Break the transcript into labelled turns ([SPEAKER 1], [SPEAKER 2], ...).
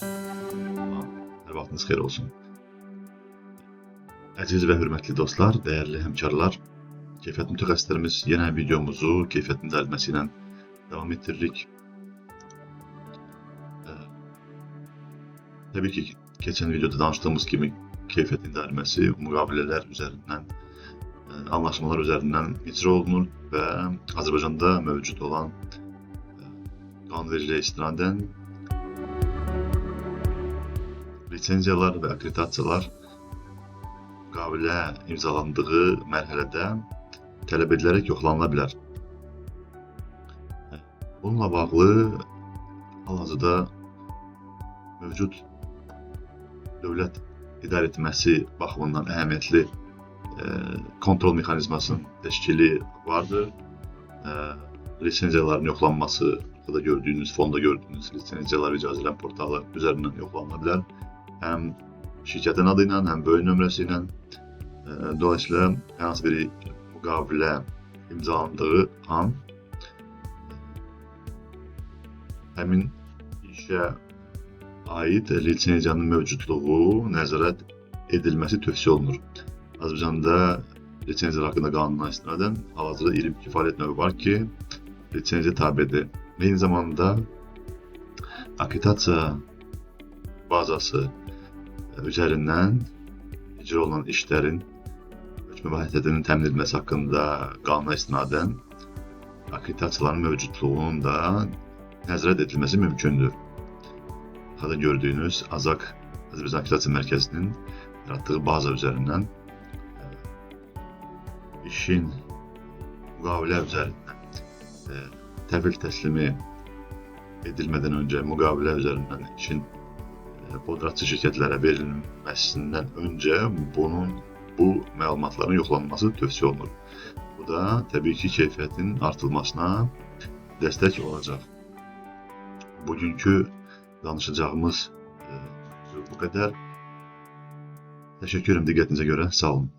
[SPEAKER 1] Hər vaxtınız xeyir olsun. Əziz və hörmətli dostlar, dəyərli həmkarlar, keyfiyyət mütəxəssislərimiz yenə videomuzu keyfiyyətin dəyərlənməsi ilə davam etdiririk. Təbii ki, keçən videoda danışdığımız kimi keyfiyyətin dəyərlənməsi müqavilələr üzərindən, anlaşmalar üzərindən icra olunur və Azərbaycanda mövcud olan qanunvericiliyə istinadən lisenziyalar və akkreditasiyalar müqavilə imzalandığı mərhələdə tələb edilərək yoxlanıla bilər. Bununla bağlı hal-hazırda mövcud dövlət idarəetməsi baxımından əhəmiyyətli kontrol mexanizmasının təşkili vardır. Lisenziyaların yoxlanması, burada gördüyünüz, fonda gördüyünüz lisenziyalar icazələn portalı üzərindən yoxlanıla bilər. Həm şirkətin adı ilə, həm bölüm nömrəsi ilə. Dolayısıyla hər hansı bir müqavilə imzalandığı an həmin işə aid lisenziyanın mövcudluğu nəzarət edilməsi tövsiyə olunur. Azərbaycanda lisenziyalar haqqında qanuna istinadən hal-hazırda 22 fəaliyyət növü var ki, lisenziya tabedir. Eyni zamanda akkreditasiya bazası üzərindən icra olunan işlərin hökm vəhdətinin təmin edilməsi haqqında qanuna istinadən akkreditasiyaların mövcudluğunun da nəzarət edilməsi mümkündür. Burada gördüyünüz AZAK Azərbaycan Akkreditasiya Mərkəzinin yaratdığı baza üzərindən işin müqavilə üzərindən təhvil təslimi edilmədən öncə müqavilə üzərindən işin podratçı şirkətlərə verilməsindən öncə bu məlumatların yoxlanılması tövsiyə olunur. Bu da təbii ki, keyfiyyətin artırılmasına dəstək olacaq. Bugünkü danışacağımız bu qədər. Təşəkkür edirəm diqqətinizə görə. Sağ olun.